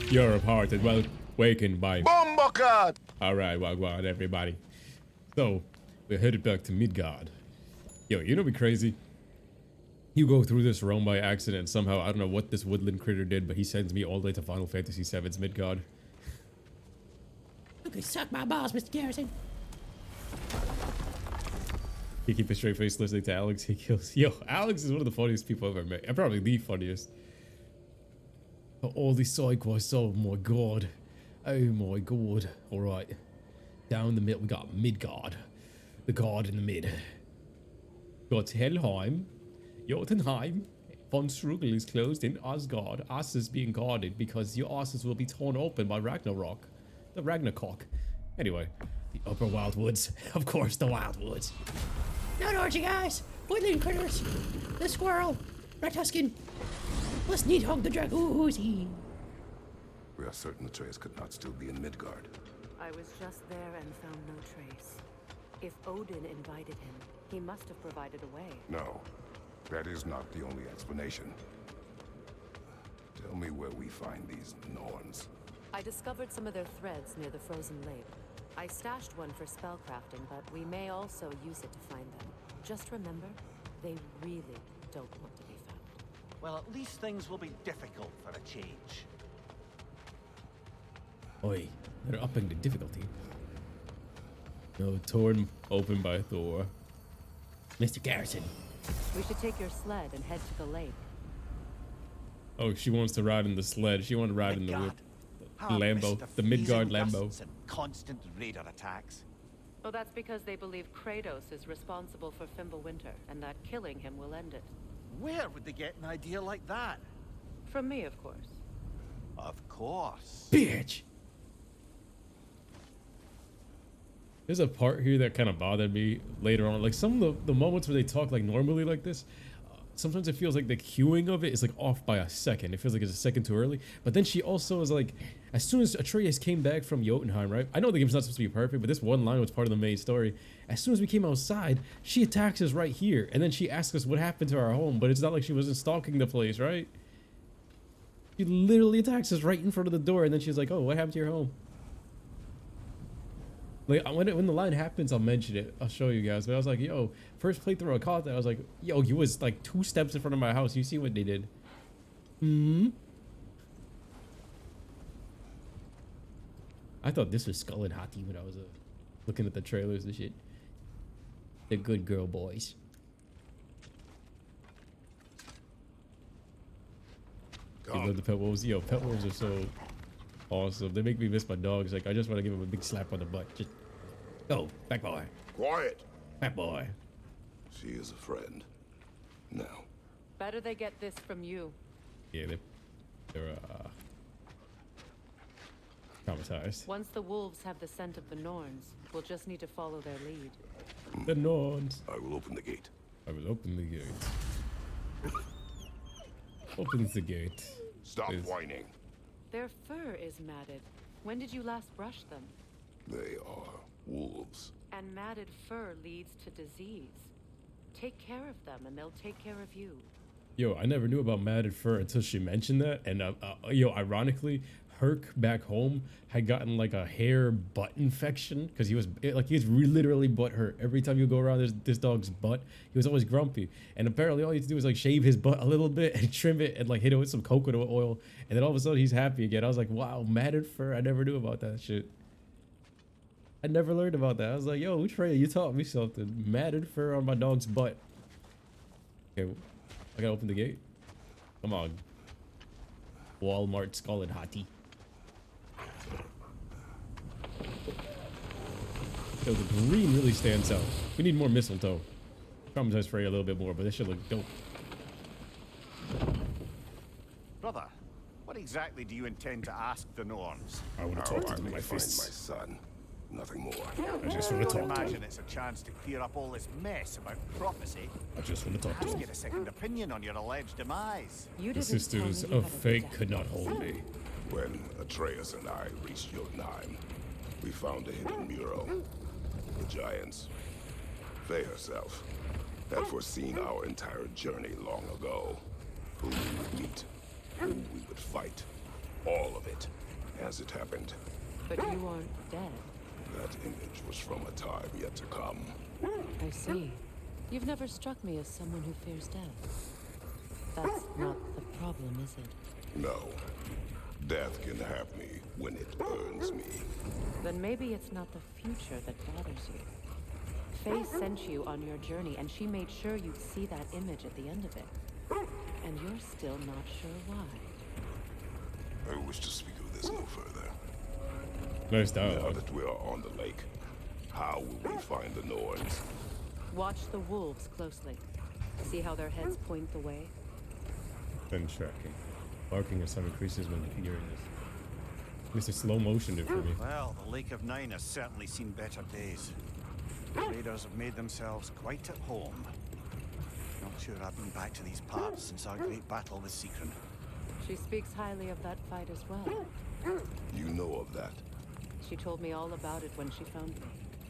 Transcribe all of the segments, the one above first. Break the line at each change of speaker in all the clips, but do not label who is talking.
You're a part and well wakened by.
Bombocard!
Alright, wagwan, everybody. So, we're headed back to Midgard. Yo, you know what'd be crazy? You go through this realm by accident somehow. I don't know what this woodland critter did, but he sends me all the way to Final Fantasy VII's Midgard.
You can suck my balls, Mr. Garrison.
He keep a straight face listening to Alex. He kills. Yo, Alex is one of the funniest people I've ever met. And probably the funniest. All these side quests. Oh my god. Oh my god. Alright. Down the mid, we got Midgard. The god in the mid. Got Helheim. Jotunheim. Von Strugel is closed in Asgard. Ass is being guarded because your asses will be torn open by Ragnarok. The Ragnarok. Anyway, the upper wild woods. Of course, the wild woods.
No, don't you guys. Woodland critters. The squirrel. Red Tuscan. Let's need hug the Dragoozy.
We are certain Atreus could not still be in Midgard.
I was just there and found no trace. If Odin invited him, he must have provided a way.
No, that is not the only explanation. Tell me where we find these Norns.
I discovered some of their threads near the frozen lake. I stashed one for spellcrafting, but we may also use it to find them. Just remember, they really don't want to be found.
Well, at least things will be difficult for a change.
Oi, they're upping the difficulty. No, torn open by Thor.
Mr. Garrison.
We should take your sled and head to the lake.
Oh, she wants to ride in the sled. She wants to ride in the whip. Lambo, the Midgard Lambo.
And constant raider attacks.
Oh, that's because they believe Kratos is responsible for Fimbulwinter, and that killing him will end it.
Where would they get an idea like that?
From me, of course.
Of course.
Bitch! There's a part here that kind of bothered me later on. Like some of the moments where they talk like normally like this, sometimes it feels like the cueing of it is like off by a second. It feels like it's a second too early. But then she also is like, as soon as Atreus came back from Jotunheim, right? I know the game's not supposed to be perfect, but this one line was part of the main story. As soon as we came outside, she attacks us right here. And then she asks us what happened to our home, but it's not like she wasn't stalking the place, right? She literally attacks us right in front of the door, and then she's like, oh, what happened to your home? Like, when the line happens, I'll mention it. I'll show you guys. But I was like, yo, first playthrough I caught that. I was like, yo, you was like 2 steps in front of my house. You see what they did? I thought this was Skull and Hati when I was looking at the trailers and shit. The good girl boys. I love the pet wolves. Yo, pet wolves are so awesome. They make me miss my dogs. Like, I just want to give him a big slap on the butt. Just go, back boy.
Quiet!
Back boy.
She is a friend. Now.
Better they get this from you.
Yeah, they're traumatized.
Once the wolves have the scent of the Norns, we'll just need to follow their lead.
The Norns.
I will open the gate.
I will open the gate. Opens the gate.
Stop
Please.
whining.
Their fur is matted. When did you last brush them?
They are wolves.
And matted fur leads to disease. Take care of them and they'll take care of you.
Yo, I never knew about matted fur until she mentioned that. And yo, ironically, Herc back home had gotten like a hair butt infection because he was literally butt hurt. Every time you go around this dog's butt, he was always grumpy. And apparently all you have to do is like shave his butt a little bit and trim it and like hit it with some coconut oil. And then all of a sudden he's happy again. I was like, wow, matted fur. I never knew about that shit. I never learned about that. I was like, yo, Trey, you taught me something. Matted fur on my dog's butt. Okay, I gotta open the gate. Come on. Walmart Skull and Hati. Yo, the green really stands out. We need more mistletoe. Traumatized Frey a little bit more, but this should look dope.
Brother, what exactly do you intend to ask the Norns?
I want to
Now
talk
I
to them
may
in my
find
fists.
my son. Nothing more.
I just want to
I
talk to
imagine
them.
it's a chance to clear up all this mess about prophecy.
I just want to talk to
Perhaps
them.
get a second opinion on your alleged demise.
You
The
didn't tell
sisters
me you
of
had a
fate
death
could not
wish.
hold me.
When Atreus and I reached Jotunheim, we found a hidden mural. The giants, they herself, had foreseen our entire journey long ago. Who we would meet, who we would fight. All of it, as it happened.
But you aren't dead.
That image was from a time yet to come.
I see. You've never struck me as someone who fears death. That's not the problem, is it?
No. Death can have me when it earns me.
Then maybe it's not the future that bothers you. Faye sent you on your journey, and she made sure you'd see that image at the end of it. And you're still not sure why.
I wish to speak of this no further.
Nice
Now
dialogue.
that we are on the lake, how will we find the Norns?
Watch the wolves closely. See how their heads point the way?
Then tracking. Barking of sound increases when hearing this. Mr. Slow motion it for me.
Well, the Lake of Nine has certainly seen better days. The raiders have made themselves quite at home. Not sure I've been back to these parts since our great battle with Seekron.
She speaks highly of that fight as well.
You know of that.
She told me all about it when she found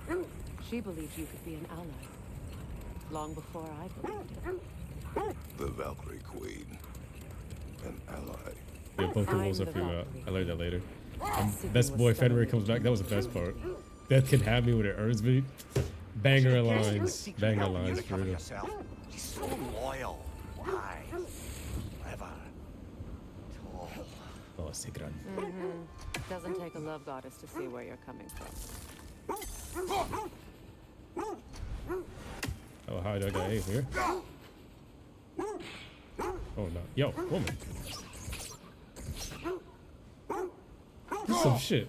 me. She believed you could be an ally. Long before I believed it.
The Valkyrie Queen. An ally.
Yeah, both the wolves
I'm
are
the
female.
Valkyrie.
I learned that later.
Sitting
Best
with
boy
Sven
Fenrir
Lee.
comes back. That was the best part. Death can have me when it earns me. Banger lines. Banger lines for real.
Yourself. She's so loyal. Why? Clever. Tall.
Oh, Seekron.
Doesn't take a love goddess to see where you're coming from.
Oh, how do I get aim here? Oh no. Yo, woman. Some shit.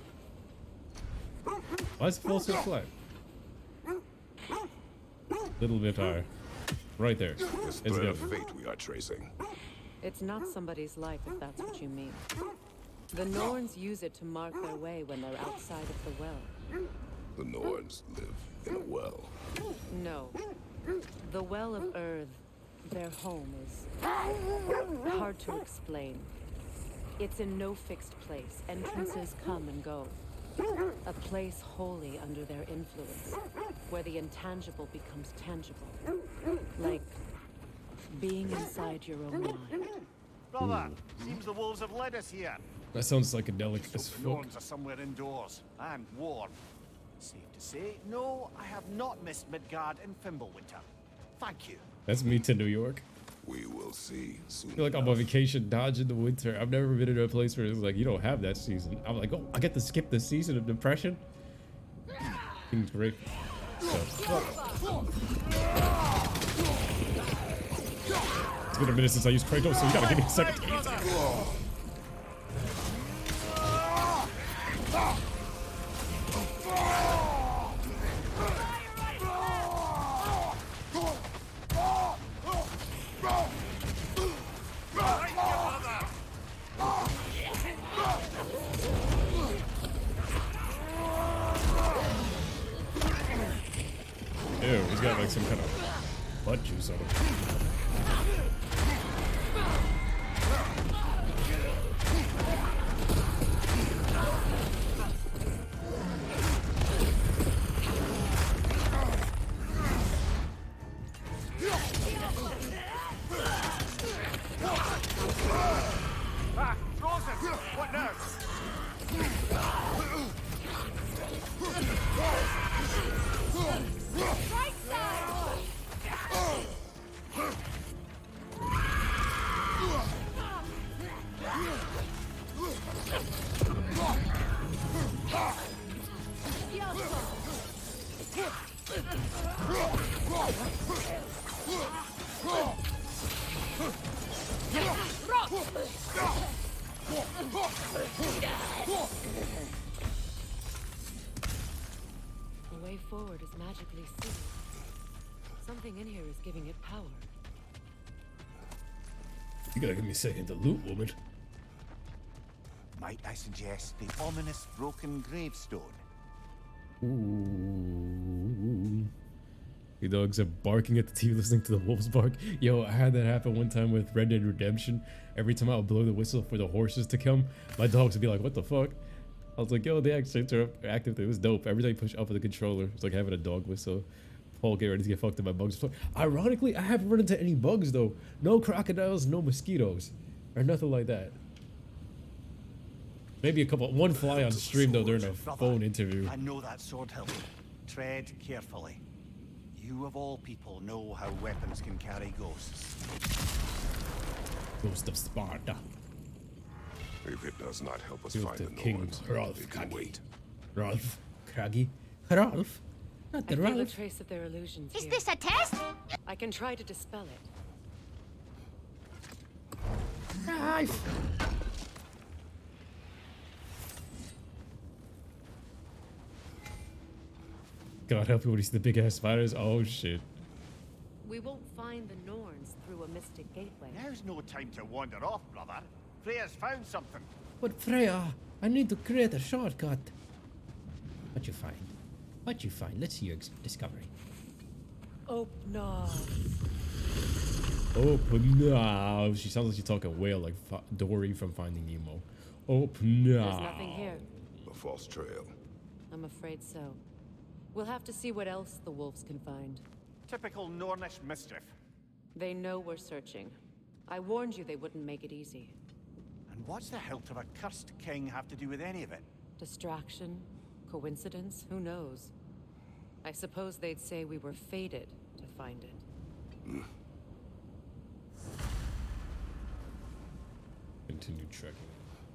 Why is it fall so flat? Little bit higher. Right there.
This
It's
thread
good.
of fate we are tracing.
It's not somebody's life, if that's what you mean. The Norns use it to mark their way when they're outside of the well.
The Norns live in a well.
No. The Well of Earth, their home, is hard to explain. It's in no fixed place. Entrances come and go. A place wholly under their influence, where the intangible becomes tangible. Like being inside your own mind.
Brother, seems the wolves have led us here.
That sounds psychedelic as
The
fuck.
Norns are somewhere indoors and warm. Safe to say, no, I have not missed Midgard and Fimbulwinter. Thank you.
That's me to New York.
We will see soon.
I feel like I'm on vacation dodging the winter. I've never been in a place where it's like, you don't have that season. I'm like, oh, I get to skip the season of depression. Seems great. So. It's been a minute since I used Kratos, so you gotta give me a second. Ew, he's got like some kind of butt juice on him.
Ah, frozen! What now?
The way forward is magically sealed. Something in here is giving it power.
You gotta give me a second to loot, woman.
Might I suggest the ominous broken gravestone?
Ooh. Your dogs are barking at the TV listening to the wolves bark. Yo, I had that happen one time with Red Dead Redemption. Every time I would blow the whistle for the horses to come, my dogs would be like, what the fuck? I was like, yo, they actually interactive. It was dope. Every time you push up with the controller, it's like having a dog whistle. Paul, get ready to get fucked up by bugs. Ironically, I haven't run into any bugs though. No crocodiles, no mosquitoes, or nothing like that. Maybe one fly on stream though during a
Brother,
phone interview.
I know that sword hilt. Tread carefully. You of all people know how weapons can carry ghosts.
Ghost of Sparta.
If it does not help us
Guild
find
of
the
Kings,
Norns,
Rolf
it can wait.
Rolf Craggy. Rolf? Not
I
the
feel a
Rolf.
trace of their illusions
Is
here.
this a test?
I can try to dispel it.
Rolf!
God help you when you see the big ass spiders. Oh shit.
We won't find the Norns through a mystic gateway.
Now's no time to wander off, brother. Freya's found something.
But Freya, I need to create a shortcut. What you find? What you find? Let's see your discovery.
Oh no.
Open now. She sounds like she's talking whale like Dory from Finding Nemo. Open now.
There's nothing here.
A false trail.
I'm afraid so. We'll have to see what else the wolves can find.
Typical Nornish mischief.
They know we're searching. I warned you they wouldn't make it easy.
And what's the hilt of a cursed king have to do with any of it?
Distraction? Coincidence? Who knows? I suppose they'd say we were fated to find it.
Continue trekking.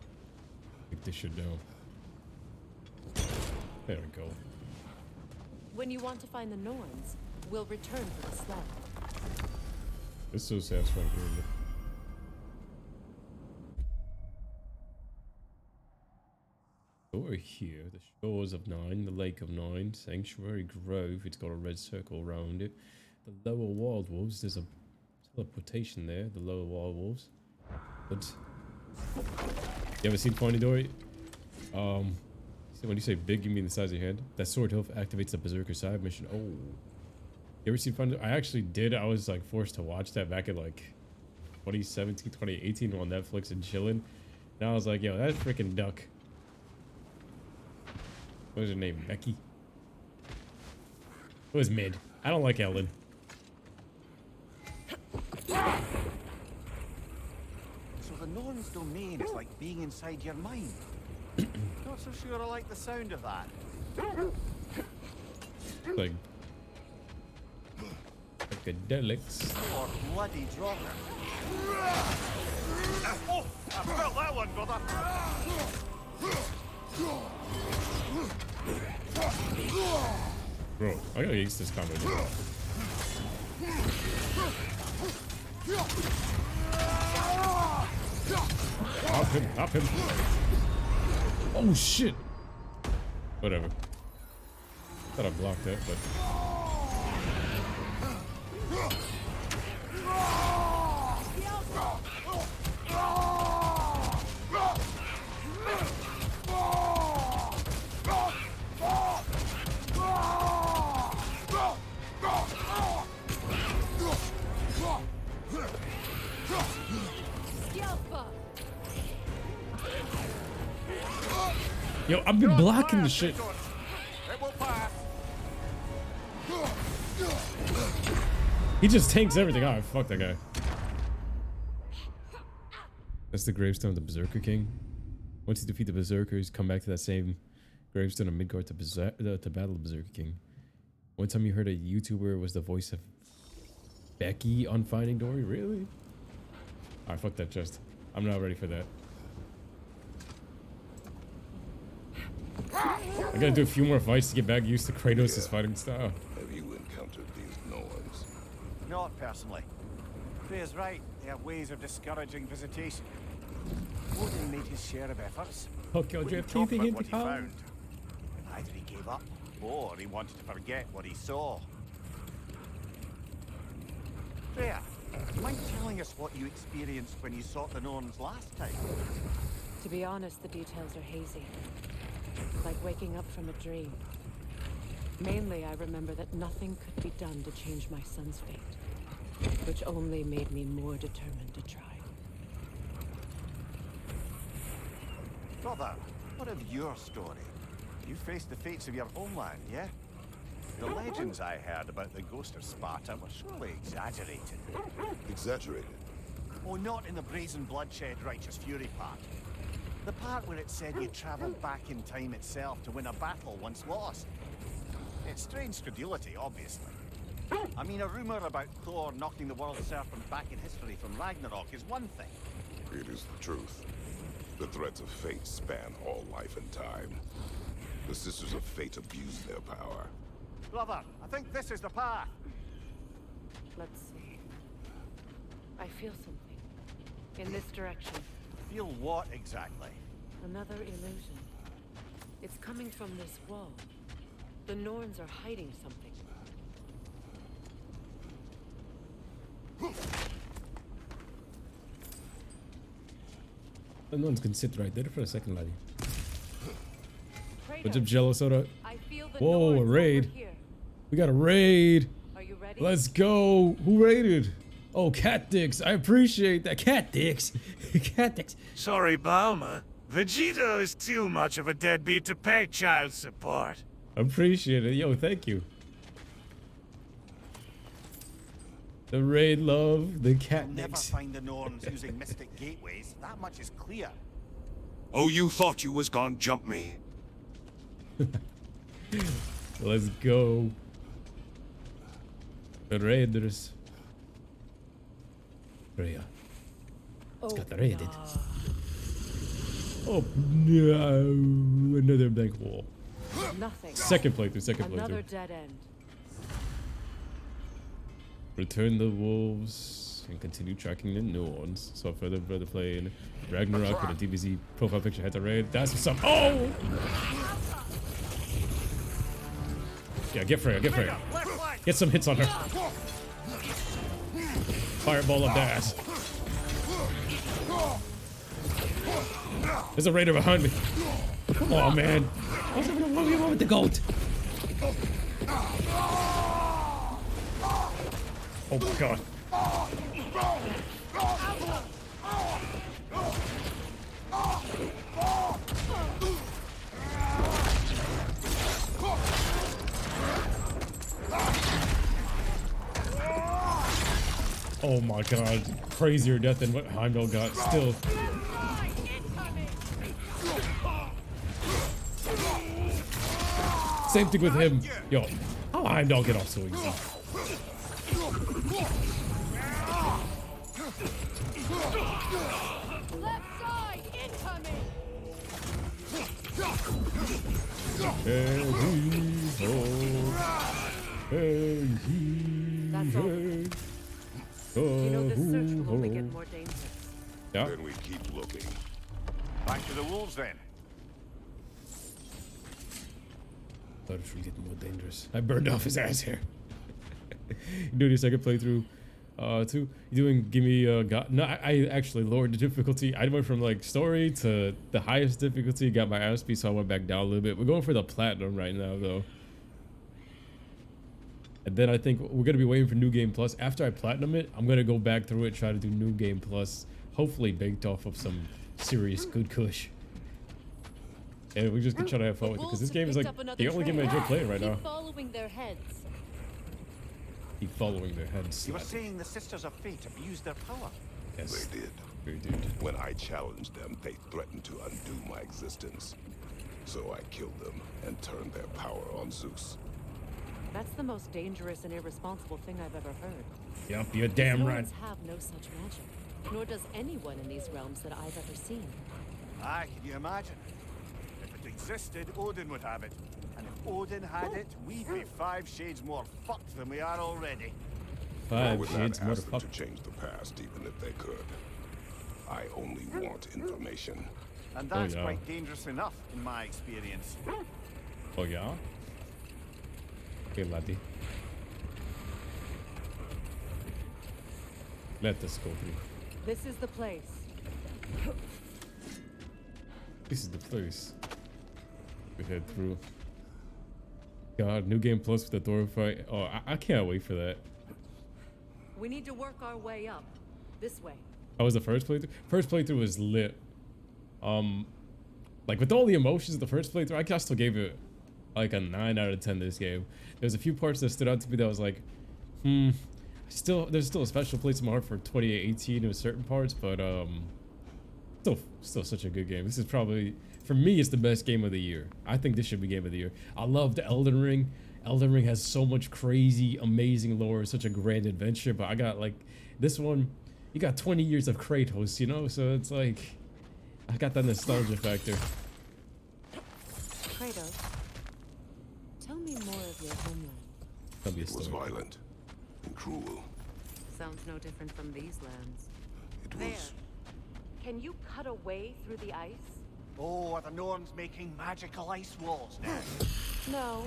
I think they should know. There we go.
When you want to find the Norns, we'll return for the sled.
It's so satisfying hearing it. Over here, the Shores of Nine, the Lake of Nine, Sanctuary Grove, it's got a red circle around it. The Lower Wild Wolves, there's a teleportation there, the Lower Wild Wolves. But you ever seen Finding Dory? When you say big, you mean the size of your hand? That sword hilt activates the Berserker side mission. Oh. You ever seen Finding? I actually did. I was like forced to watch that back in like 2017, 2018 on Netflix and chilling. And I was like, yo, that freaking duck. What was her name? Becky? It was mid. I don't like Ellen.
So the Norn's domain is like being inside your mind. Not so sure I like the sound of that.
Like psychedelics.
Or bloody Draugr. Oh, I felt that one, brother.
Bro, I gotta use this combo. Hop him, hop him. Oh shit. Whatever. Thought I blocked that, but. Yo, I've been blocking the shit.
It will pass.
He just tanks everything. Oh, fuck that guy. That's the gravestone of the Berserker King. Once you defeat the Berserkers, come back to that same gravestone in Midgard to battle the Berserker King. One time you heard a YouTuber was the voice of Becky on Finding Dory? Really? Alright, fuck that chest. I'm not ready for that. I gotta do a few more fights to get back used to Kratos' fighting style.
Have you encountered these Norns?
Not personally. Freya's right. They have ways of discouraging visitation. Odin made his share of efforts.
Okay, I'll
Wouldn't
drift
talk about
into
what he
town.
found. Either he gave up, or he wanted to forget what he saw. Freya, mind telling us what you experienced when you sought the Norns last time?
To be honest, the details are hazy. Like waking up from a dream. Mainly, I remember that nothing could be done to change my son's fate, which only made me more determined to try.
Brother, what of your story? You faced the fates of your homeland, yeah? The legends I heard about the ghost of Sparta were surely exaggerated.
Exaggerated.
Oh, not in the brazen bloodshed righteous fury part. The part where it said you travelled back in time itself to win a battle once lost. It's strange credulity, obviously. I mean, a rumour about Thor knocking the world serpent back in history from Ragnarok is one thing.
It is the truth. The threads of fate span all life and time. The Sisters of Fate abuse their power.
Brother, I think this is the path.
Let's see. I feel something. In this direction.
Feel what exactly?
Another illusion. It's coming from this wall. The Norns are hiding something.
The ones can sit right there for a second, laddie. What's
Kratos,
up, Jello Soda?
I feel the
Whoa,
Norns
a raid.
over here.
We got a raid.
Are you ready?
Let's go. Who raided? Oh, Cat Dicks. I appreciate that. Cat Dicks. Cat Dicks.
Sorry, Balma. Vegeta is too much of a deadbeat to pay child support.
Appreciate it. Yo, thank you. The raid love, the Cat
You'll never
Dicks.
find the Norns using mystic gateways. That much is clear.
Oh, you thought you was gonna jump me?
Let's go. The raiders. Rhea. It's got the raided. Oh no! Another blank wall.
Nothing.
Second playthrough. Second
Another
playthrough.
dead end.
Return the wolves and continue tracking the new ones. So further brother playing Ragnarok with a DBZ profile picture head to raid. That's what's up. Oh! Yeah, get Freya, get Freya. Get some hits on her. Fireball up their ass. There's a raider behind me. Come on, man. I was having a 1v1 with the goat. Oh my god. Oh my god. Crazier death than what Heimdall got. Still. Same thing with him. Yo, how Heimdall get off so easy?
Left side incoming.
That's all. You know, this search will only get more dangerous.
Yeah.
Then we keep looking.
Back to the wolves then.
Thought it would get more dangerous. I burned off his ass here. Doing your second playthrough. Two. You doing? Give me God. No, I actually lowered the difficulty. I went from like story to the highest difficulty. Got my ass beat, so I went back down a little bit. We're going for the platinum right now, though. And then I think we're gonna be waiting for New Game Plus. After I platinum it, I'm gonna go back through it, try to do New Game Plus. Hopefully baked off of some serious good kush. And we just can try to have fun with it because this game is like the only game I enjoy playing right now.
Keep following their heads.
Keep following their heads.
You were saying the Sisters of Fate abused their power.
Yes,
They did.
we did.
When I challenged them, they threatened to undo my existence. So I killed them and turned their power on Zeus.
That's the most dangerous and irresponsible thing I've ever heard.
Yep, you're damn
These
right.
Norns have no such magic, nor does anyone in these realms that I've ever seen.
Aye, can you imagine? If it existed, Odin would have it. And if Odin had it, we'd be 5 shades more fucked than we are already.
I
5
would not
shades
ask them to
motherfucker.
change the past, even if they could. I only want information.
And that's
yeah.
quite dangerous enough, in my experience.
Oh yeah? Okay, laddie. Let us go through.
This is the place.
This is the place. We head through. God, New Game Plus with the Thor fight. Oh, I can't wait for that.
We need to work our way up. This way.
That was the first playthrough. First playthrough was lit. Like with all the emotions of the first playthrough, I still gave it like a 9 out of 10 this game. There's a few parts that stood out to me that was like, there's still a special place in my heart for 2018 in certain parts, but Still such a good game. This is probably, for me, it's the best game of the year. I think this should be game of the year. I loved Elden Ring. Elden Ring has so much crazy, amazing lore, such a grand adventure. But I got like this one. You got 20 years of Kratos, you know, so it's like I got that nostalgia factor.
Kratos, tell me more of your homeland.
That'll be a
It was
story.
violent and cruel.
Sounds no different from these lands.
It
There.
was.
Can you cut a way through the ice?
Oh, are the Norns making magical ice walls now?
No.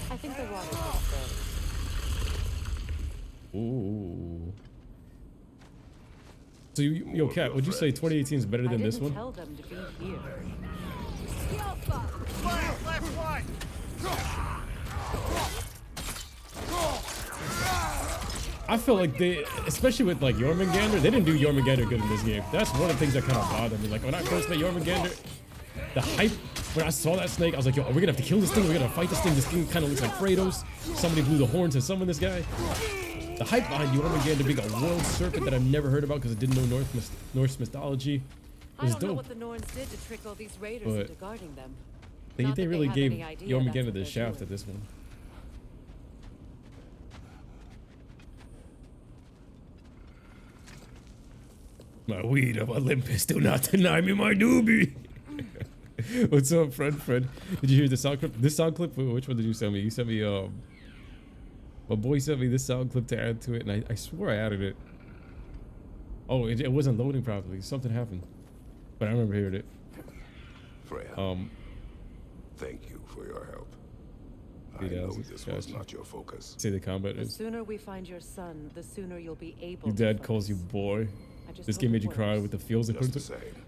I think the water gets there.
Ooh. So yo, Kat, would you say 2018 is better than this one?
Tell them to be here.
Left, right!
I feel like they, especially with like Jormungandr, they didn't do Jormungandr good in this game. That's one of the things that kind of bothered me. Like when I first met Jormungandr, the hype, when I saw that snake, I was like, yo, are we gonna have to kill this thing? We're gonna fight this thing. This thing kind of looks like Kratos. Somebody blew the horn to summon this guy. The hype behind Jormungandr being a world serpent that I've never heard about because I didn't know Norse mythology
I
was
don't know
dope.
what the Norns did to trick all these raiders
But
into guarding them.
They
Not that
really
have
gave
any idea that's
Jormungandr
what
the
they're
shaft
doing.
at this one. My weed of Olympus, do not deny me my doobie. What's up, friend? Did you hear the sound clip? This sound clip? Which one did you send me? You sent me, my boy sent me this sound clip to add to it, and I swore I added it. Oh, it wasn't loading properly. Something happened. But I remember hearing it.
Freya, thank you for your help. I know this was not your focus.
Say the combat
The
is.
sooner we find your son, the sooner you'll be able
Your
to
dad
focus.
calls you boy.
I just
This
hope
game
it
made you cry
works.
with the feels that
Just
couldn't.
the same.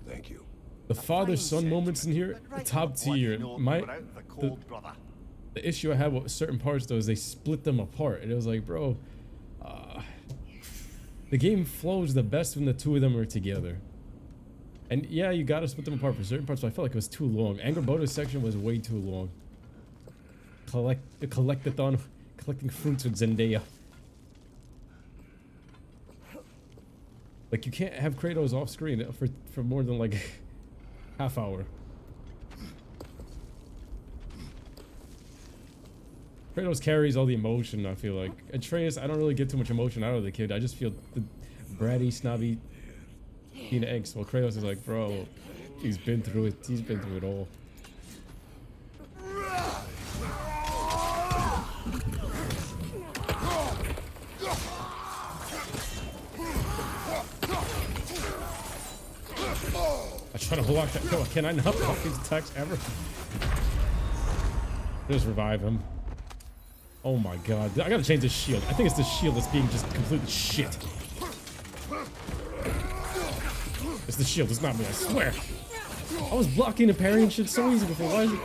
Thank you.
The father-son moments in here,
But right
top
up what
tier.
you know
My
without the cold, brother.
the issue I had with certain parts though is they split them apart, and it was like, bro, the game flows the best when the two of them are together. And yeah, you gotta split them apart for certain parts, but I felt like it was too long. Angerboda's section was way too long. Collectathon, collecting fruits with Zendaya. Like you can't have Kratos off screen for more than like half hour. Kratos carries all the emotion, I feel like. Atreus, I don't really get too much emotion out of the kid. I just feel the bratty, snobby teen angst. Well, Kratos is like, bro, he's been through it. He's been through it all. I try to block that. No, can I not block his attacks ever? Just revive him. Oh my god. I gotta change this shield. I think it's the shield that's being just completely shit. It's the shield, it's not me, I swear. I was blocking and parrying shit so easy before. Why is it?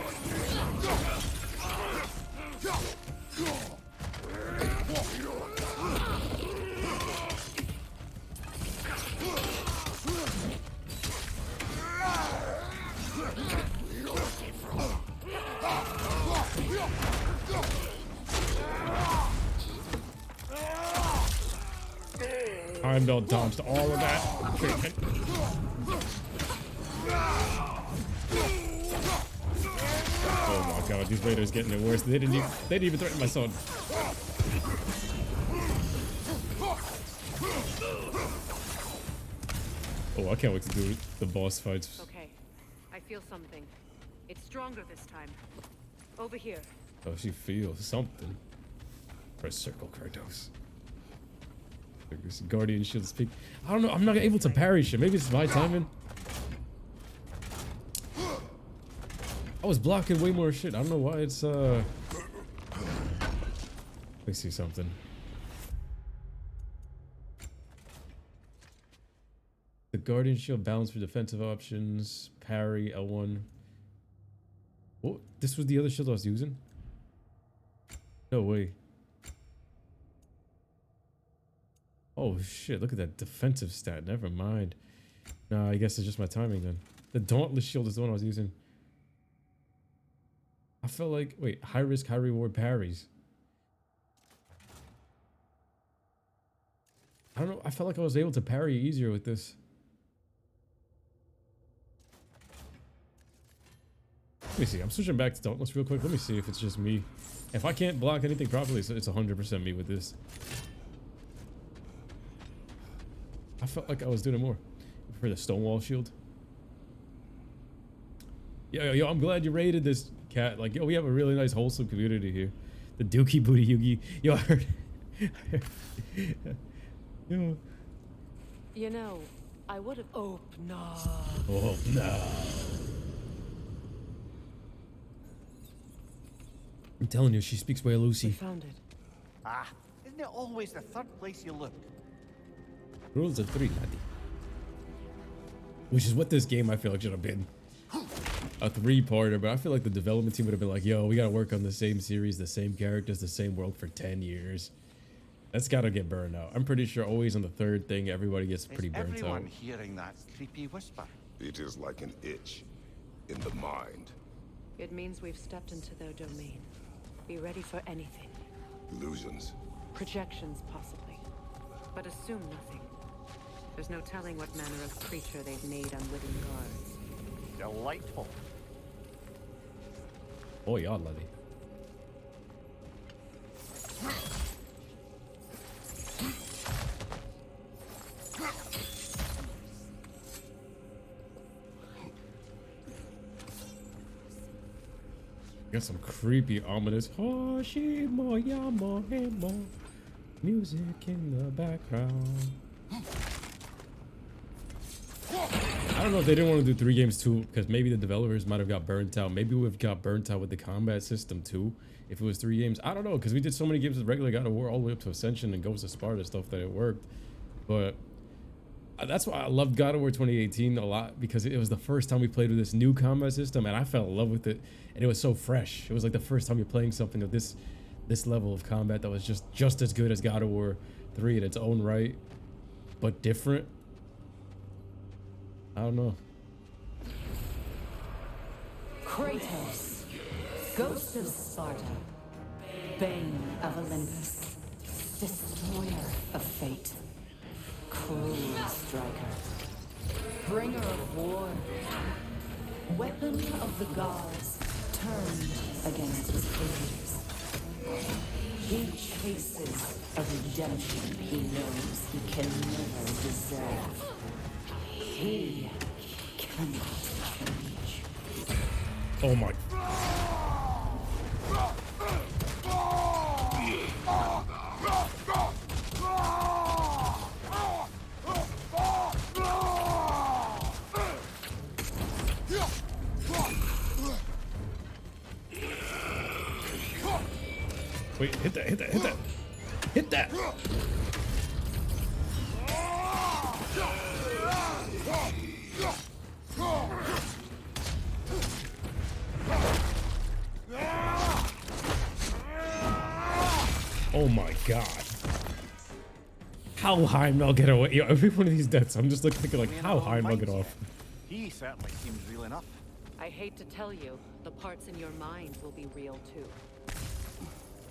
Heimdall dodged all of that. Oh my god, these raiders getting it worse. They didn't even threaten my son. Oh, I can't wait to do the boss fights.
Okay, I feel something. It's stronger this time. Over here.
Oh, she feels something. Press circle, Kratos. This Guardian Shield speak. I don't know. I'm not able to parry shit. Maybe it's my timing. I was blocking way more shit. I don't know why it's Let me see something. The Guardian Shield balance for defensive options. Parry L1. Oh, this was the other shield I was using? No way. Oh shit, look at that defensive stat. Never mind. Nah, I guess it's just my timing then. The Dauntless Shield is the one I was using. I felt like, wait, high risk, high reward parries. I don't know, I felt like I was able to parry easier with this. Let me see. I'm switching back to Dauntless real quick. Let me see if it's just me. If I can't block anything properly, it's 100% me with this. I felt like I was doing more. For the Stonewall shield. Yo, I'm glad you rated this, cat. Like, yo, we have a really nice, wholesome community here. The Dookie Booty Yugi. Yo, I heard. Yo.
You know, I would have. Oh no.
Oh no. I'm telling you, she speaks well,
We
Lucy.
found it.
Ah, isn't it always the third place you look?
Rules of 3, laddie. Which is what this game I feel like should have been. A 3-parter, but I feel like the development team would have been like, yo, we gotta work on the same series, the same characters, the same world for 10 years. That's gotta get burned out. I'm pretty sure always on the third thing, everybody gets pretty
Is
burnt out.
everyone hearing that creepy whisper?
It is like an itch in the mind.
It means we've stepped into their domain. Be ready for anything.
Illusions.
Projections, possibly. But assume nothing. There's no telling what manner of creature they've made unwitting guards.
Delightful.
Oh, yeah, laddie. Got some creepy, ominous music in the background. I don't know if they didn't want to do 3 games too, because maybe the developers might have got burnt out. Maybe we've got burnt out with the combat system too. If it was 3 games, I don't know, because we did so many games with regular God of War all the way up to Ascension and Ghost of Sparta stuff that it worked. But that's why I loved God of War 2018 a lot, because it was the first time we played with this new combat system, and I fell in love with it, and it was so fresh. It was like the first time you're playing something of this level of combat that was just as good as God of War 3 in its own right, but different. I don't know.
Kratos, Ghost of Sparta, Bane of Olympus, Destroyer of Fate, Cruel Striker, Bringer of War, Weapon of the Gods, turned against his creators. He chases a redemption he knows he can never deserve. He cannot change.
Oh my. Wait, hit that, hit that, hit that. Hit that. Oh my god. How Heimdall get away? Yo, every one of these deaths, I'm just thinking like, how Heimdall get off?
He certainly seems real enough.
I hate to tell you, the parts in your mind will be real too.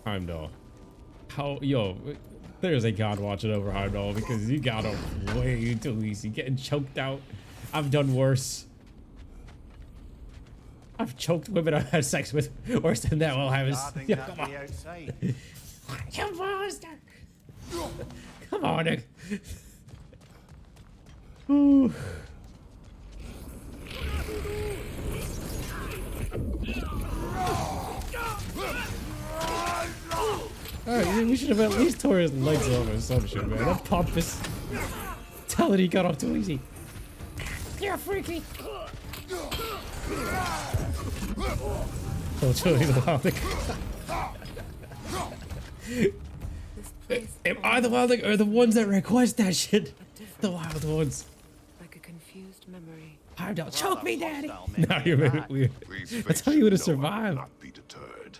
Heimdall. How, yo, there's a god watching over Heimdall because you got him way too easy. Getting choked out. I've done worse. I've choked women I've had sex with worse than that while I was.
Guarding
Yeah,
that
come on.
day outside.
You monster! Come on, Nick. Ooh. Alright, we should have at least tore his legs off or some shit, man. That pompous. Tell it he got off too easy. You're freaky. Oh, Joey the Wilding. Am I the Wilding or the ones that request that shit? The wild ones.
Like a confused memory.
Heimdall, choke me, daddy.
Hostile
Now
memory
you made
that.
it weird.
These
That's how you would have
faces know I will
survived.
Not be deterred.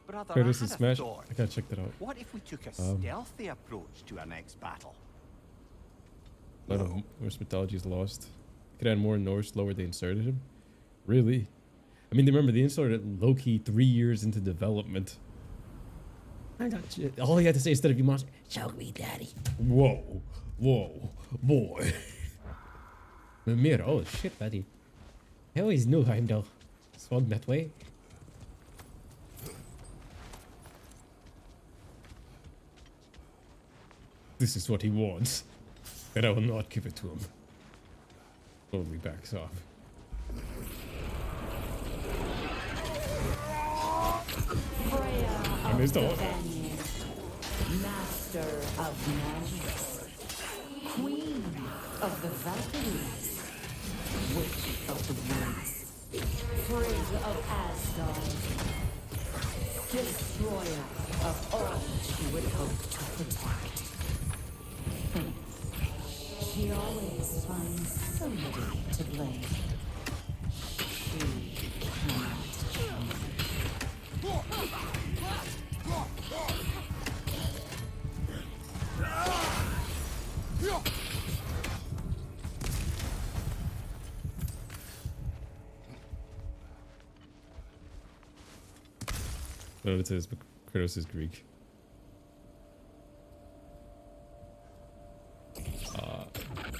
Brother,
Curtis
I
is
had a
smashed.
thought.
I gotta check that out.
What if we took a stealthy approach to our next battle?
A lot of Norse mythology is lost. Could add more Norse lower they inserted him. Really? I mean, remember they inserted Loki 3 years into development. All he had to say instead of you monster, choke me, daddy. Whoa, whoa, boy. Mimir, oh shit, buddy. He always knew Heimdall. Swung that way. This is what he wants, and I will not give it to him. Slowly backs off.
Freya
I missed
of
all.
the Vanir, master of magic, queen of the Valkyries, witch of the woods, Frigg of Asgard, destroyer of all she would hope to protect. She always finds somebody to blame. She cannot change.
No, it says Kratos is Greek.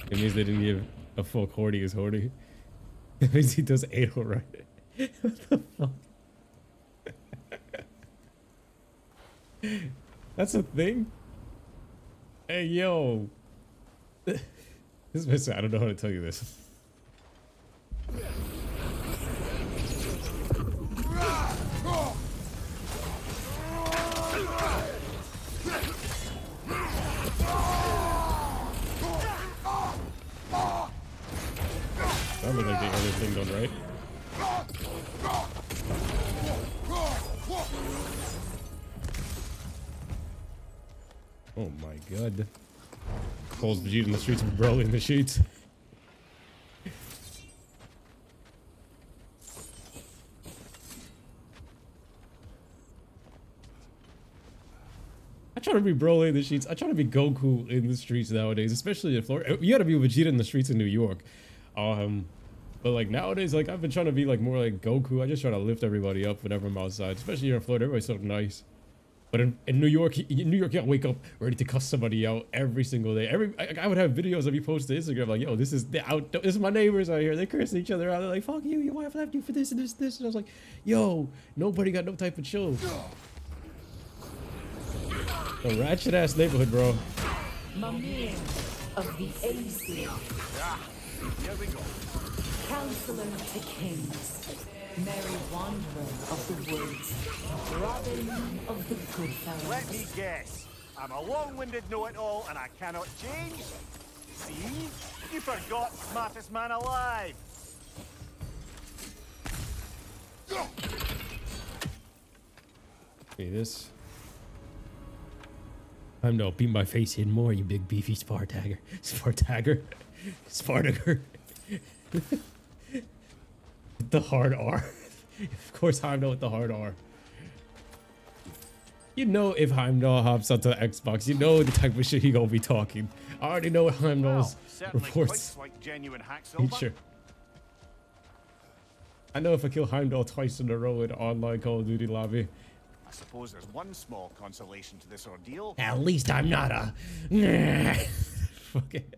It means they didn't give a fuck horny is horny. It means he does anal right. What the fuck? That's a thing? Hey, yo. This is, I don't know how to tell you this. That looked like the other thing done right. Oh my god. Calls Vegeta in the streets of Broly in the sheets. I try to be Broly in the streets. I try to be Goku in the streets nowadays, especially in Florida. You gotta be Vegeta in the streets in New York. But like nowadays, like I've been trying to be like more like Goku. I just try to lift everybody up whenever I'm outside, especially here in Florida. Everybody's so nice. But in New York, you gotta wake up ready to cuss somebody out every single day. I would have videos of me post to Instagram like, yo, this is my neighbors out here. They cursing each other out. They're like, fuck you, your wife left you for this and this, this. And I was like, yo, nobody got no type of chill. A ratchet ass neighborhood, bro.
Mimir of the AC,
Here we go.
counselor to kings, merry wanderer of the woods, Robin of the good
Let me
fellows.
guess. I'm a long-winded know-it-all and I cannot change? See? You forgot smartest man alive.
See this? No, beat my face in more, you big beefy Spartagger. Spartagger. The hard R. Of course Heimdall with the hard R. You know if Heimdall hops onto the Xbox, you know the type of shit he gonna be talking. I already know what Heimdall's
Well, certainly
reports.
quite like genuine hack silver.
Feature. I know if I kill Heimdall twice in a row in online Call of Duty lobby.
I suppose there's one small consolation to this ordeal.
At least I'm not a. Fuck it.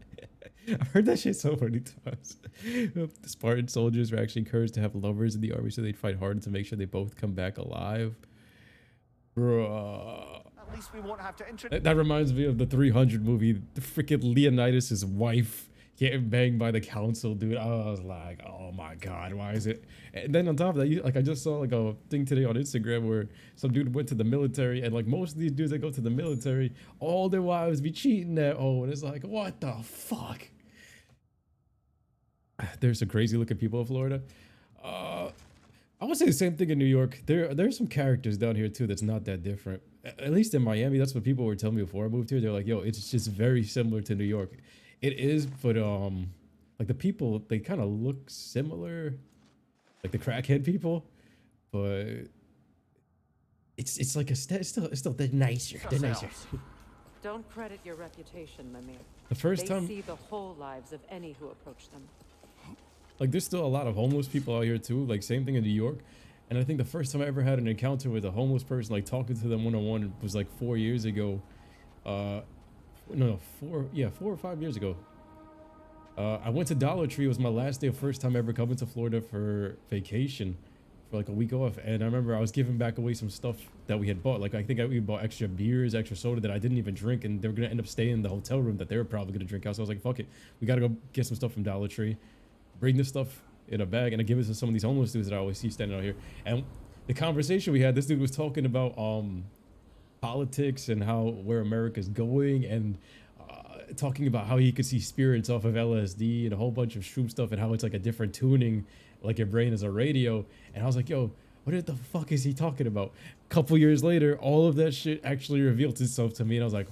I've heard that shit so many times. The Spartan soldiers were actually encouraged to have lovers in the army so they'd fight hard to make sure they both come back alive. Bruh.
At least we won't have to introduce.
That reminds me of the 300 movie. The freaking Leonidas' wife getting banged by the council, dude. I was like, oh my god, why is it? And then on top of that, like I just saw like a thing today on Instagram where some dude went to the military, and like most of these dudes that go to the military, all their wives be cheating at home, and it's like, what the fuck? There's some crazy looking people in Florida. I would say the same thing in New York. There's some characters down here too that's not that different. At least in Miami, that's what people were telling me before I moved here. They're like, yo, it's just very similar to New York. It is, but like the people, they kind of look similar, like the crackhead people, but it's like it's still they're nicer. They're nicer.
Don't credit your reputation, Mimir.
The first
They
time,
see the whole lives of any who approach them.
like there's still a lot of homeless people out here too. Like same thing in New York. And I think the first time I ever had an encounter with a homeless person, like talking to them one-on-one, was like 4 years ago. No, 4 or 5 years ago. I went to Dollar Tree. It was my last day of first time ever coming to Florida for vacation. for like a week off, and I remember I was giving back away some stuff that we had bought. Like I think we bought extra beers, extra soda that I didn't even drink, and they were gonna end up staying in the hotel room that they were probably gonna drink out. So I was like, fuck it, we gotta go get some stuff from Dollar Tree, bring this stuff in a bag, and I give it to some of these homeless dudes that I always see standing out here. And the conversation we had, this dude was talking about politics and how where America's going, and talking about how he could see spirits off of LSD and a whole bunch of shroom stuff, and how it's like a different tuning, like your brain is a radio. And I was like, yo, what the fuck is he talking about? A couple years later, all of that shit actually revealed itself to me, and I was like,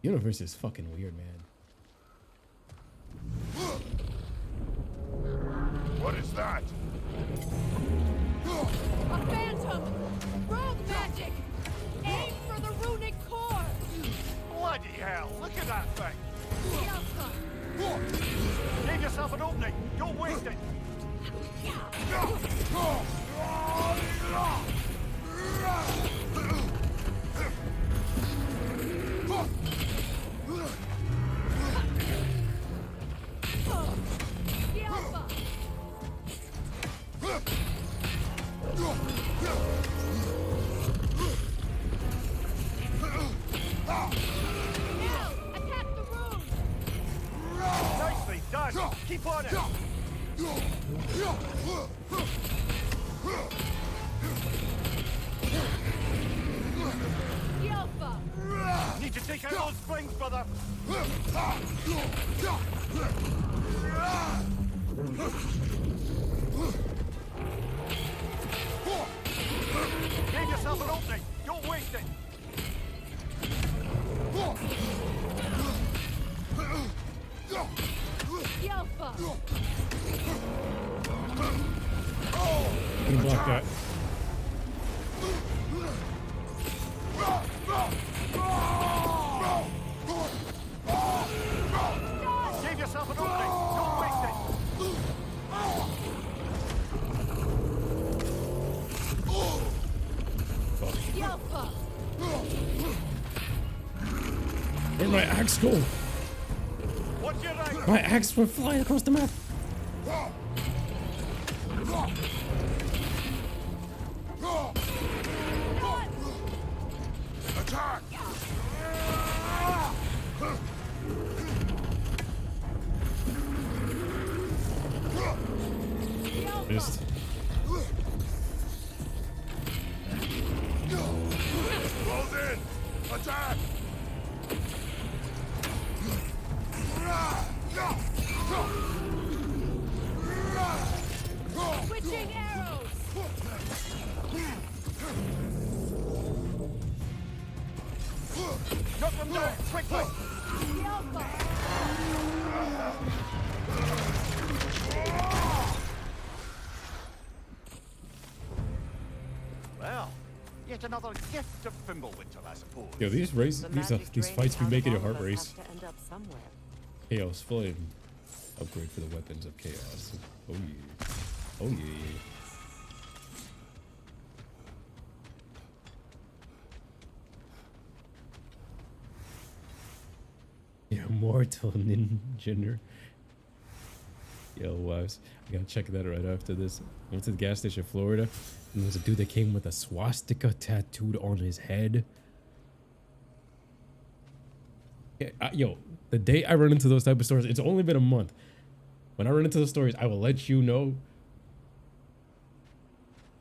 universe is fucking weird, man.
What is that?
A phantom! Rogue magic! Aim for the runic core!
Bloody hell, look at that thing!
Alpha!
Give yourself an opening, don't waste it!
The Alpha! Now, attack the room!
Nicely done! Keep on it!
The Alpha!
Need to take out those springs, brother! Give yourself an opening! Don't waste it!
The Alpha!
You can block that.
Give yourself an opening! Don't waste it!
The Alpha!
Where'd my axe go?
What's your right?
My axe went flying across the map.
Attack!
Missed.
Close in! Attack!
Switching arrows!
Knock them down, quickly!
The Alpha!
Well, yet another gift of Fimbulwinter, I suppose.
Yo, these these fights be making your heart race.
Have to end up somewhere.
Chaos Flame. Upgrade for the weapons of chaos. Oh yeah. Oh yeah. Immortal Ninja. Yo, wives. I gotta check that right after this. I went to the gas station in Florida, and there was a dude that came with a swastika tattooed on his head. Yeah, yo, the day I run into those type of stores, it's only been a month. When I run into those stores, I will let you know.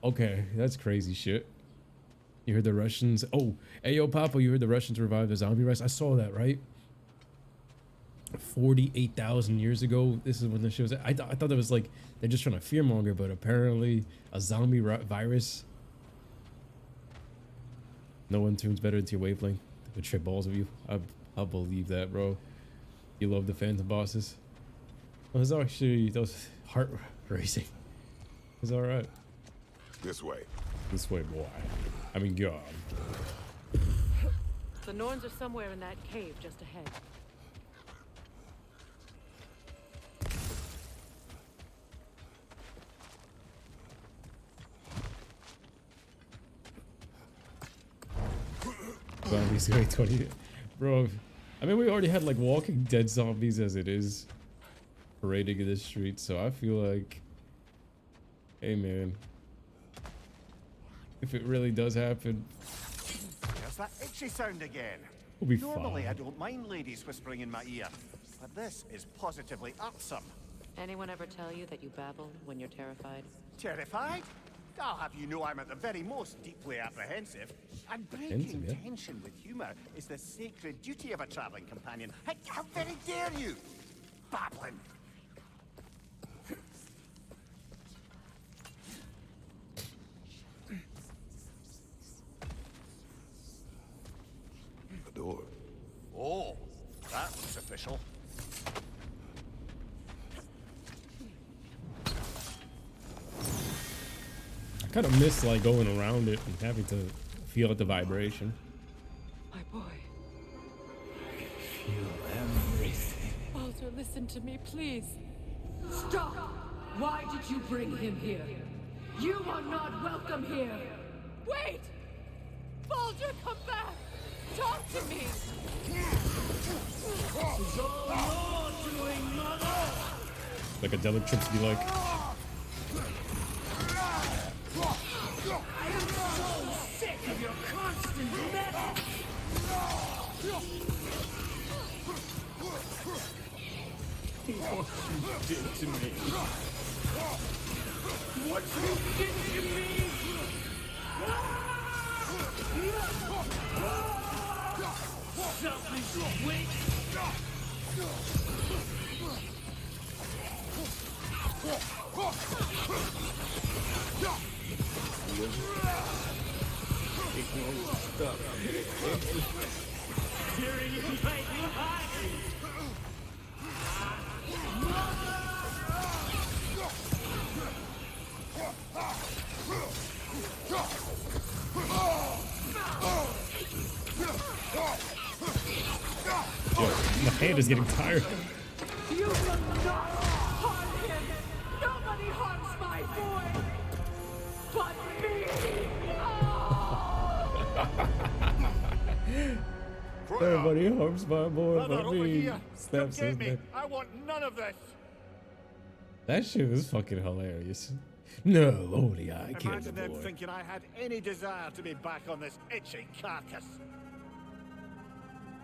Okay, that's crazy shit. You heard the Russians? Oh, hey, yo, Papa, you heard the Russians revived the zombie race? I saw that, right? 48,000 years ago. This is when the show was. I thought that was like they're just trying to fearmonger, but apparently a zombie virus. No one tunes better into your wavelength. Would trip balls of you. I believe that, bro. You love the Phantom bosses. Well, it's actually those heart racing. It's all right.
This way.
This way, boy. I mean, God.
The Norns are somewhere in that cave just ahead.
Zombies going 20. Bro, I mean, we already had like Walking Dead zombies as it is parading in the street, so I feel like, hey man, If it really does happen,
There's that itchy sound again.
we'll be
Normally, I
fine.
don't mind ladies whispering in my ear, but this is positively irksome.
Anyone ever tell you that you babble when you're terrified?
Terrified? I'll have you know I'm at the very most deeply apprehensive. And breaking
Apprehensive, yeah.
tension with humor is the sacred duty of a traveling companion. How very dare you? Babbling.
The door.
Oh, that was official.
I kind of miss like going around it and having to feel the vibration.
My boy.
Feel everything.
Baldur, listen to me, please.
Stop! Why did you bring him here? You are not welcome here!
Wait! Baldur, come back! Talk to me!
It's all your doing, mother!
Like a devil trips be like,
I am so sick of your constant mess! What you did to me! What you did to me! Selfish witch! It won't stop. Hearing you right behind me!
yo, my hand is getting tired.
You will not harm him! Nobody harms my boy! But me!
Everybody harms my boy
Brother,
but
over
me.
here. Come
Snaps his
get me.
neck.
I want none of this.
That shit was fucking hilarious. No, only I killed the
Imagine them
boy.
thinking I had any desire to be back on this itchy carcass.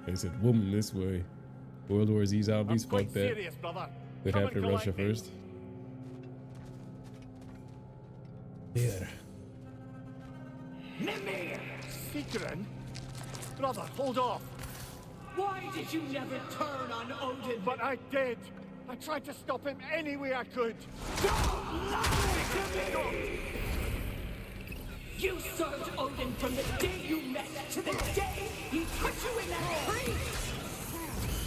They said, woman this way. World War Z
I'm
zombies,
quite
fuck that.
serious, brother.
We'd
Come
have to
and
Russia
collect me.
first. Yeah.
Mimir!
Secret? Brother, hold off.
Why did you never turn on Odin?
But I did. I tried to stop him any way I could.
Don't lie to me! You served Odin from the day you met to the day he put you in that tree!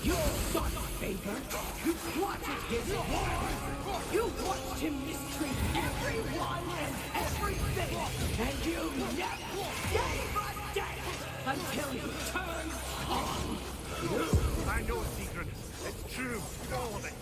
You sought favor, you plotted his war, you watched him mistreat everyone and everything, and you never gave a damn until he turned on you!
I know, Secret. It's true. All of it.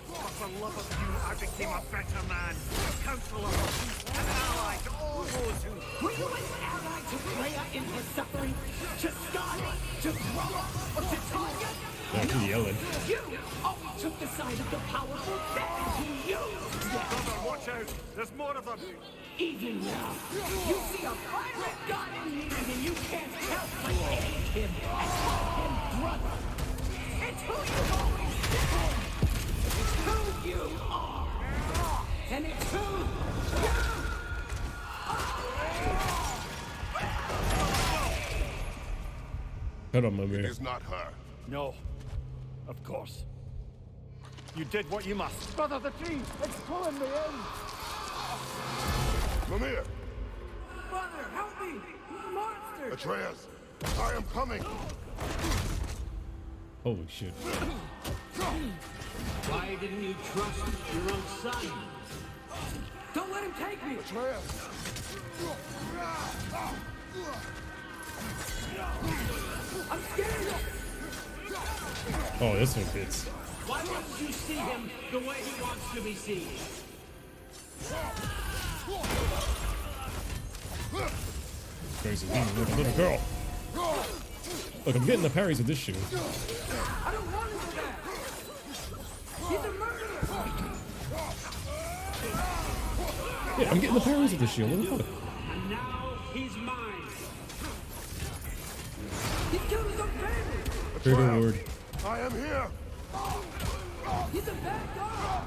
But for love of you, I became a better man. A counselor, an ally to all those who...
Were you an ally to Freya in her suffering? To Skadi? To Groa? Or to Tanya?
Yeah, keep yelling.
You always took the side of the powerful, then you used them!
Brother, watch out. There's more of them.
Even now, you see a pirate god in need and you can't help but aid him and call him brother! It's who you've always been! It's who you are! And it's who you
Hold on, my
It
man.
is not her.
No. Of course. You did what you must. Brother, the tree! It's pulling me in!
Mimir!
Brother, help me! Monster!
Atreus! I am coming!
Holy shit.
Why didn't you trust your own son? Don't let him take me!
Atreus!
I'm scared!
Oh, this one fits.
Why wouldn't you see him the way he wants to be seen?
Crazy demon with a little girl. Look, I'm getting the parries with this shit.
I don't want to do that! He's a murderer!
Yeah, I'm getting the parries with this shield. Look at that.
And now
Trigger word.
I am here.
He's a bad guy!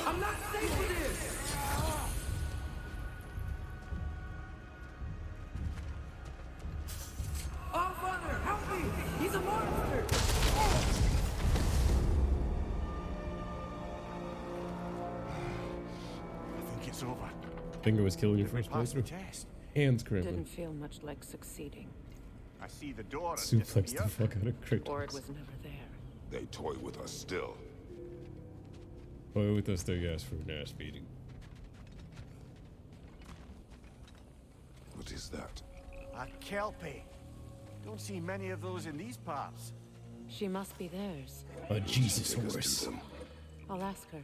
I'm not safe with this! Oh, Father, help me! He's a monster!
I think it's over.
Finger was killing you
We
first
passed the
playthrough.
test.
Hands cramping.
Didn't feel much like succeeding.
I see the door has
Suplex the
disappeared.
fuck out of Kratos.
Or it was never there.
They toy with us still.
Boy, with us, they asked for an ass beating.
What is that?
A kelpie. Don't see many of those in these parts.
She must be theirs.
A Jesus
Take us
horse.
to them.
I'll ask her.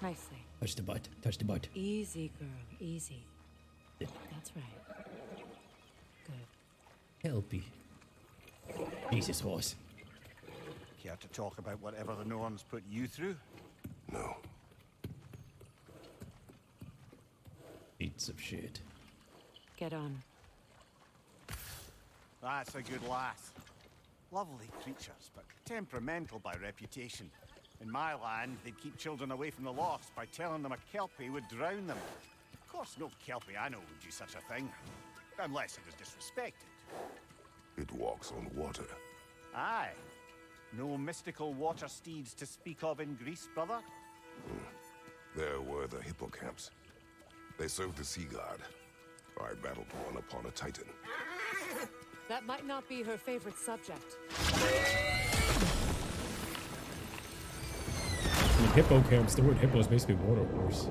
Nicely.
Touch the butt. Touch the butt.
Easy, girl. Easy. That's right. Good.
Helpy. Jesus horse.
Care to talk about whatever the Norns put you through?
No.
Eats of shit.
Get on.
That's a good lass. Lovely creatures, but temperamental by reputation. In my land, they'd keep children away from the lofts by telling them a kelpie would drown them. Of course, no kelpie I know would do such a thing. Unless it was disrespected.
It walks on water.
Aye. No mystical water steeds to speak of in Greece, brother?
There were the hippocamps. They served the sea god. I battled one upon a titan.
That might not be her favorite subject.
In hippo camps, the word hippo is basically water horse.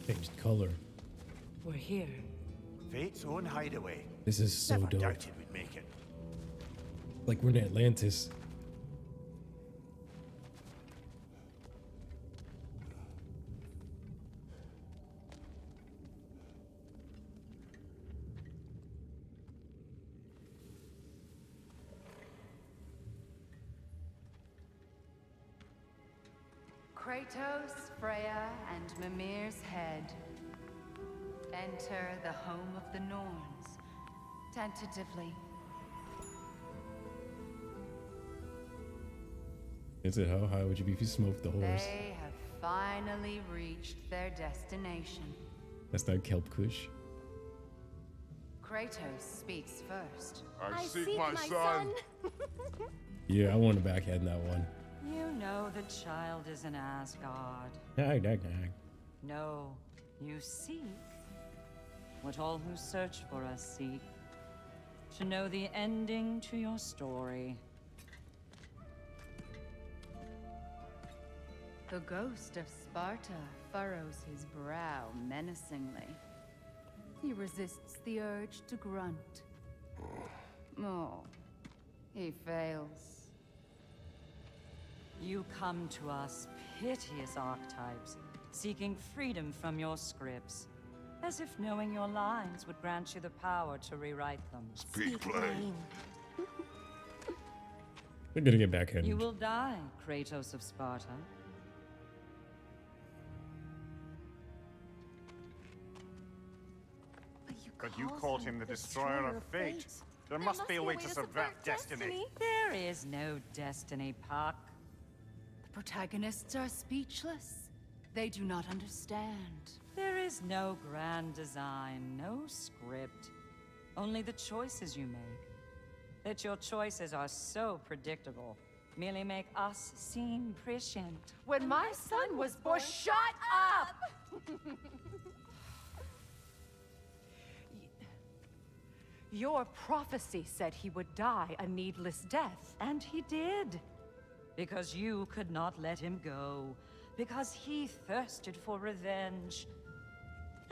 Changed color.
We're here.
Fate's own hideaway.
This is so
Never
dope.
doubted we'd make it.
Like we're in Atlantis.
Kratos, Freya, and Mimir's head. Enter the home of the Norns. Tentatively.
Is it how high would you be if you smoked the horse?
They have finally reached their destination.
That's not Kelp Kush.
Kratos speaks first.
I seek my son.
Yeah, I want to backhand that one.
You know the child is an Asgard. No, you seek what all who search for us seek. To know the ending to your story.
The ghost of Sparta furrows his brow menacingly. He resists the urge to grunt. Oh, he fails.
You come to us, piteous archetypes, seeking freedom from your scripts. As if knowing your lines would grant you the power to rewrite them.
Speak plain.
They're gonna get backhanded.
You will die, Kratos of Sparta.
But you called him the destroyer of fate. There must be a way to subvert destiny.
There is no destiny, Puck.
The protagonists are speechless. They do not understand.
There is no grand design, no script. Only the choices you make. That your choices are so predictable merely make us seem prescient.
When my son was born, shut up! Your prophecy said he would die a needless death.
And he did. Because you could not let him go. Because he thirsted for revenge.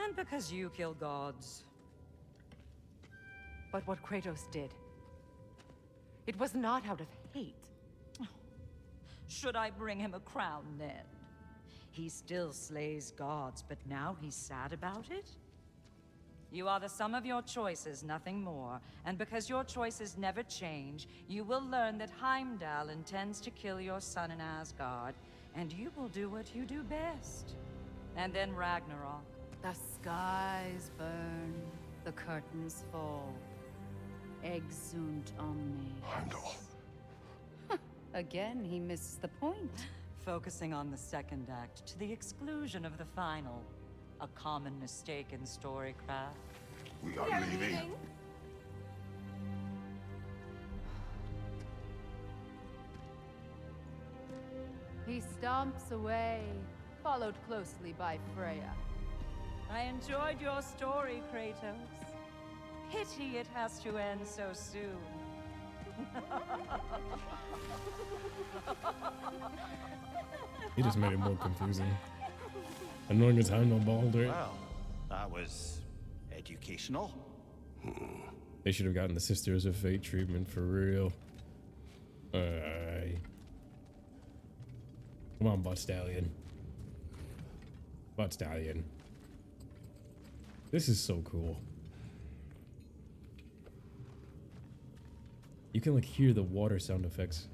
And because you kill gods.
But what Kratos did,
It was not out of hate.
Should I bring him a crown then? He still slays gods, but now he's sad about it? You are the sum of your choices, nothing more. And because your choices never change, you will learn that Heimdall intends to kill your son in Asgard, and you will do what you do best. And then Ragnarok.
The skies burn, the curtains fall. Exunt omnes.
Heimdall.
Again, he misses the point.
Focusing on the second act to the exclusion of the final. A common mistake in storycraft.
We are leaving.
He stomps away, followed closely by Freya.
I enjoyed your story, Kratos. Pity it has to end so soon.
He just made it more confusing. Annoying as Heimdall Baldur.
Well, that was educational.
They should have gotten the Sisters of Fate treatment for real. Come on, Butt Stallion. Butt Stallion. This is so cool. You can like hear the water sound effects.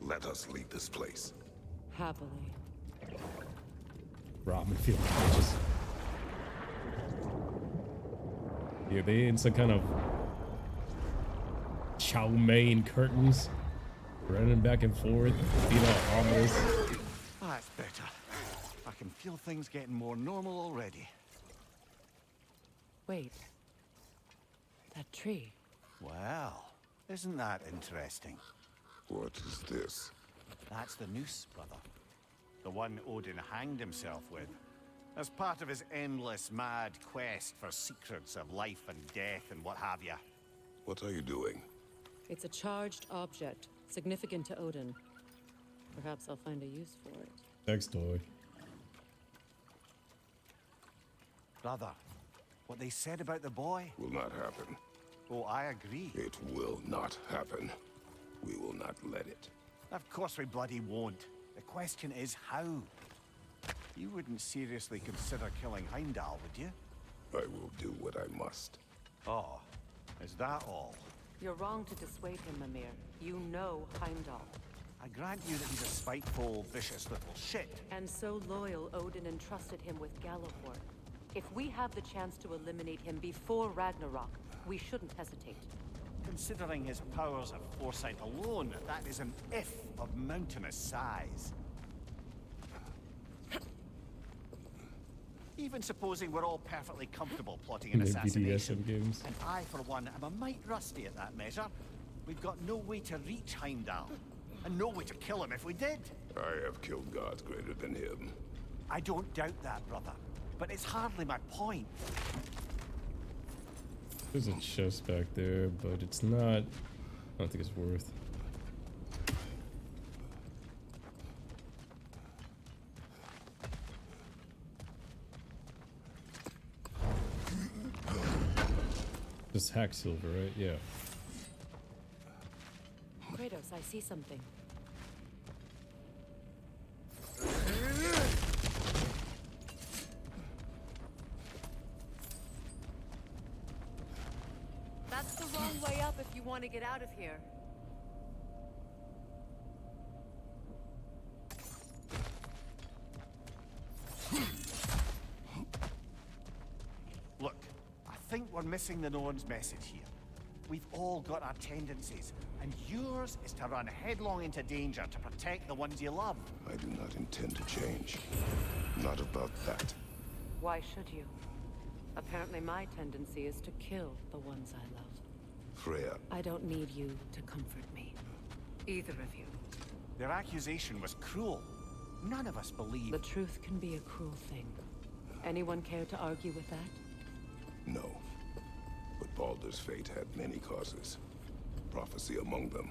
Let us leave this place.
Happily.
Robin feeling conscious. Yeah, they in some kind of chow mein curtains, running back and forth, being all ominous.
That's better. I can feel things getting more normal already.
Wait. That tree.
Well, isn't that interesting?
What is this?
That's the noose, brother. The one Odin hanged himself with. As part of his endless, mad quest for secrets of life and death and what have you.
What are you doing?
It's a charged object, significant to Odin. Perhaps I'll find a use for it.
Sex toy.
Brother, what they said about the boy?
Will not happen.
Oh, I agree.
It will not happen. We will not let it.
Of course we bloody won't. The question is how. You wouldn't seriously consider killing Heimdall, would you?
I will do what I must.
Oh, is that all?
You're wrong to dissuade him, Mimir. You know Heimdall.
I grant you that he's a spiteful, vicious little shit.
And so loyal, Odin entrusted him with Gjallarhorn. If we have the chance to eliminate him before Ragnarok, we shouldn't hesitate.
Considering his powers of foresight alone, that is an if of mountainous size. Even supposing we're all perfectly comfortable plotting an
The
assassination,
BDSM games.
and I, for one, am a mite rusty at that measure, we've got no way to reach Heimdall, and no way to kill him if we did.
I have killed gods greater than him.
I don't doubt that, brother, but it's hardly my point.
There's a chest back there, but it's not. I don't think it's worth. Just hack silver, right? Yeah.
Kratos, I see something. That's the wrong way up if you want to get out of here.
Look, I think we're missing the Norn's message here. We've all got our tendencies, and yours is to run headlong into danger to protect the ones you love.
I do not intend to change. Not about that.
Why should you? Apparently my tendency is to kill the ones I love.
Freya,
I don't need you to comfort me. Either of you.
Their accusation was cruel. None of us believe.
The truth can be a cruel thing. Anyone care to argue with that?
no. But Baldur's fate had many causes. Prophecy among them.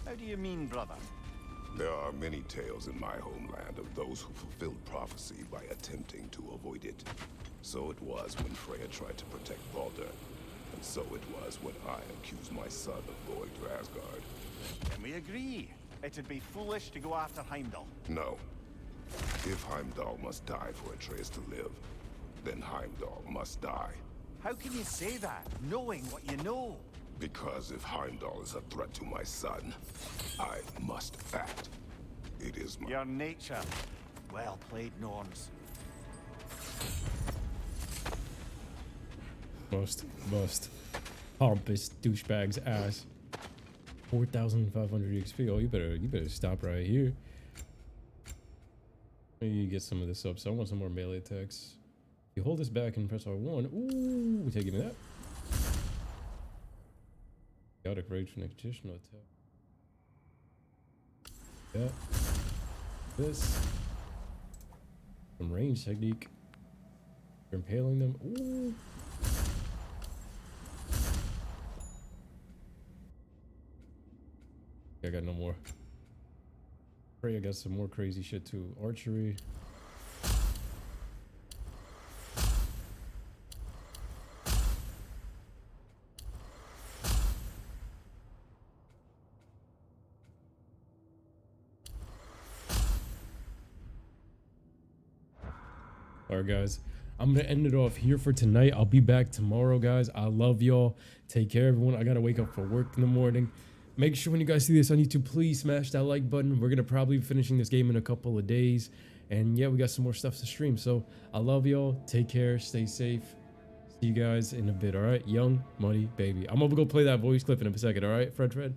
How do you mean, brother?
There are many tales in my homeland of those who fulfilled prophecy by attempting to avoid it. So it was when Freya tried to protect Baldur, and And so it was when I accused my son of going to Asgard.
Can we agree? It'd be foolish to go after Heimdall.
No. If Heimdall must die for Atreus to live, then Heimdall must die.
How can you say that, knowing what you know?
Because if Heimdall is a threat to my son, I must act. It is my...
Your nature. Well played, Norns.
Most pompous douchebag's ass. 4,500 XP. Oh, you better stop right here. You get some of this up. So I want some more melee attacks. You hold this back and press R1. Ooh, taking that. Chaotic rage for an additional attack. That. This. Some range technique. You're impaling them. Ooh. I got no more. Pray I got some more crazy shit too. Archery. Alright guys, I'm gonna end it off here for tonight. I'll be back tomorrow, guys. I love y'all. Take care, everyone. I gotta wake up for work in the morning. Make sure when you guys see this on YouTube, please smash that like button. We're gonna probably be finishing this game in a couple of days. And yeah, we got some more stuff to stream. So I love y'all. Take care. Stay safe. See you guys in a bit, alright? Young Money Baby. I'm gonna go play that voice clip in a second, alright? Fred.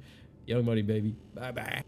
Young Money Baby. Bye-bye.